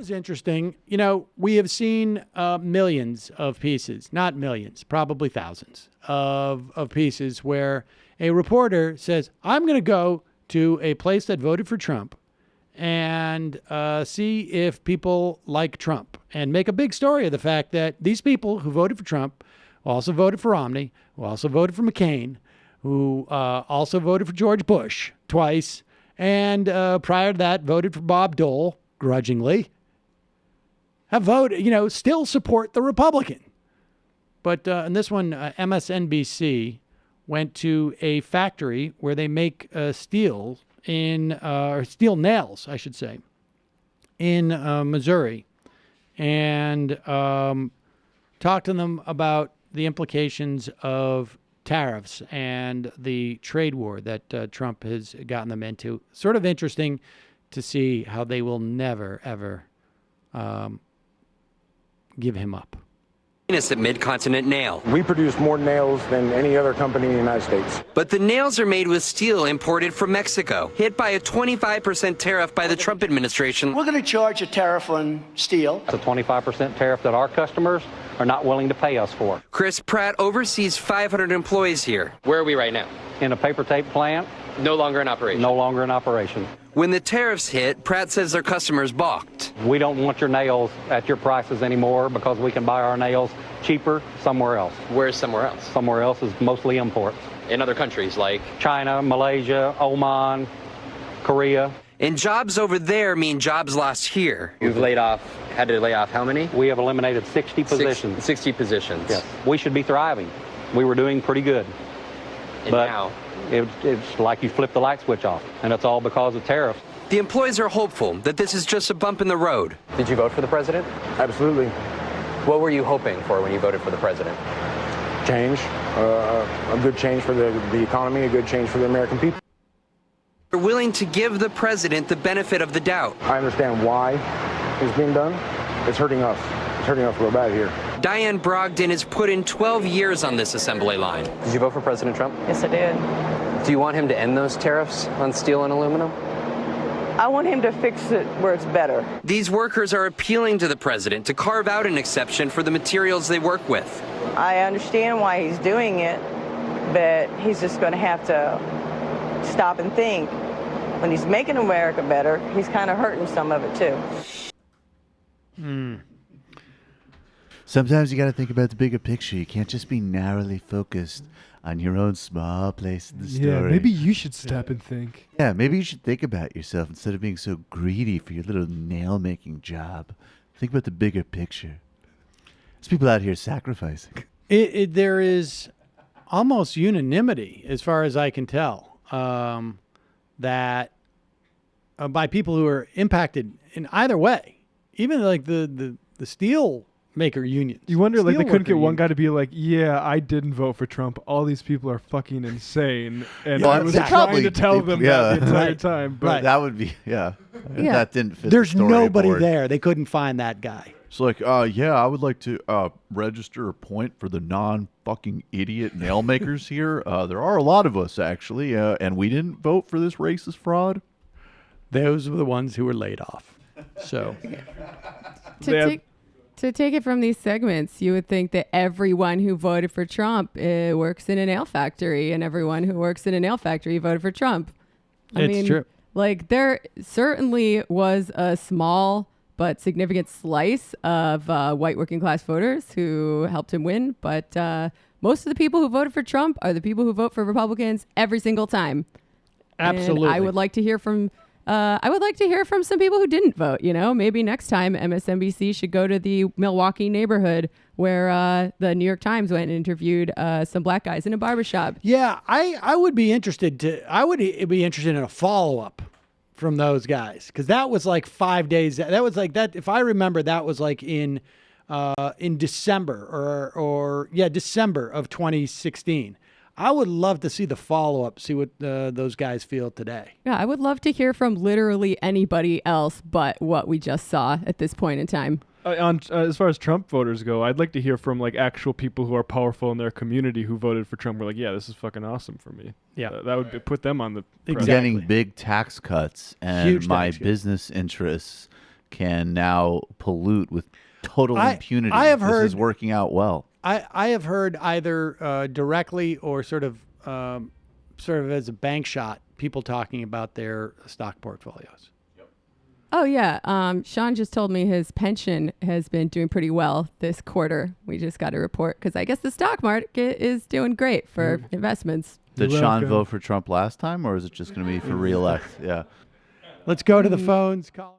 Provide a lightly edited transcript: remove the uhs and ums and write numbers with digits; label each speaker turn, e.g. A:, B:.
A: was interesting. You know, we have seen millions of pieces, not millions, probably thousands of pieces where a reporter says, I'm going to go to a place that voted for Trump and see if people like Trump and make a big story of the fact that these people who voted for Trump, who also voted for Romney, who also voted for McCain, who also voted for George Bush twice, and prior to that voted for Bob Dole, grudgingly, have voted, you know, still support the Republican. But in this one, MSNBC went to a factory where they make steel or steel nails, I should say, in Missouri, and talked to them about the implications of tariffs and the trade war that Trump has gotten them into. Sort of interesting to see how they will never, ever give him up.
B: At Mid-Continent Nail.
C: We produce more nails than any other company in the United States.
B: But the nails are made with steel imported from Mexico, hit by a 25% tariff by the Trump administration.
D: We're going to charge a tariff on steel.
E: It's a 25% tariff that our customers are not willing to pay us for.
B: Chris Pratt oversees 500 employees here. Where are we right now?
E: In a paper tape plant.
B: No longer in operation.
E: No longer in operation.
B: When the tariffs hit, Pratt says their customers balked.
E: We don't want your nails at your prices anymore because we can buy our nails cheaper somewhere else.
B: Where's somewhere else?
E: Somewhere else is mostly imports.
B: In other countries like?
E: China, Malaysia, Oman, Korea.
B: And jobs over there mean jobs lost here. You've had to lay off how many?
E: We have eliminated 60 positions.
B: 60 positions.
E: Yes. We should be thriving. We were doing pretty good.
B: And
E: but
B: now?
E: It's like you flip the light switch off, and it's all because of tariffs.
B: The employees are hopeful that this is just a bump in the road.
F: Did you vote for the president?
C: Absolutely.
F: What were you hoping for when you voted for the president?
C: Change, a good change for the economy, a good change for the American people.
B: They're willing to give the president the benefit of the doubt.
C: I understand why it's being done. It's hurting us. It's hurting us real bad here.
B: Diane Brogdon has put in 12 years on this assembly line.
F: Did you vote for President Trump?
G: Yes, I did.
F: Do you want him to end those tariffs on steel and aluminum?
G: I want him to fix it where it's better.
B: These workers are appealing to the president to carve out an exception for the materials they work with.
G: I understand why he's doing it, but he's just going to have to stop and think. When he's making America better, he's kind of hurting some of it too.
H: Sometimes you got to think about the bigger picture. You can't just be narrowly focused on your own small place in the story.
I: Yeah, maybe you should stop and think.
H: Yeah, maybe you should think about yourself instead of being so greedy for your little nail-making job. Think about the bigger picture. There's people out here sacrificing.
A: There is almost unanimity, as far as I can tell, that by people who are impacted in either way, even like the steel maker unions.
I: You wonder, like, they couldn't get one
A: unions.
I: guy to be like, yeah, I didn't vote for Trump. All these people are fucking insane. And
H: Well,
I: I was
H: exactly.
I: trying to tell them that the entire
A: Right.
I: time. But
A: Right.
H: That would be, yeah.
A: Yeah.
H: That didn't fit
A: There's
H: the
A: nobody
H: storyboard.
A: there. They couldn't find that guy.
J: It's like, yeah, I would like to register a point for the non-fucking idiot nail makers here. There are a lot of us, actually, and we didn't vote for this racist fraud.
A: Those were the ones who were laid off. So,
K: To take it from these segments, you would think that everyone who voted for Trump works in a nail factory, and everyone who works in a nail factory voted for Trump. I mean,
A: true.
K: Like, there certainly was a small but significant slice of white working class voters who helped him win. But most of the people who voted for Trump are the people who vote for Republicans every single time.
A: Absolutely.
K: And I would like to hear from some people who didn't vote. You know, maybe next time MSNBC should go to the Milwaukee neighborhood where the New York Times went and interviewed some black guys in a barbershop.
A: yeah, I would be interested in a follow-up from those guys, because that was like 5 days. That was like that. If I remember, that was like in December or December of 2016. I would love to see the follow-up, see what those guys feel today.
K: Yeah, I would love to hear from literally anybody else but what we just saw at this point in time.
I: as far as Trump voters go, I'd like to hear from like actual people who are powerful in their community who voted for Trump. We're like, yeah, this is fucking awesome for me.
A: Yeah,
I: that would put them on the.
H: Exactly. Getting big tax cuts, and
A: Huge
H: my
A: tax cuts.
H: business interests can now pollute with total impunity.
A: I have
H: this
A: heard
H: is working out well.
A: I have heard either directly or sort of as a bank shot, people talking about their stock portfolios.
K: Oh, yeah. Sean just told me his pension has been doing pretty well this quarter. We just got a report because I guess the stock market is doing great for investments.
H: Did Sean vote for Trump last time, or is it just going to be for re-elect? Yeah.
A: Let's go to the phones. Call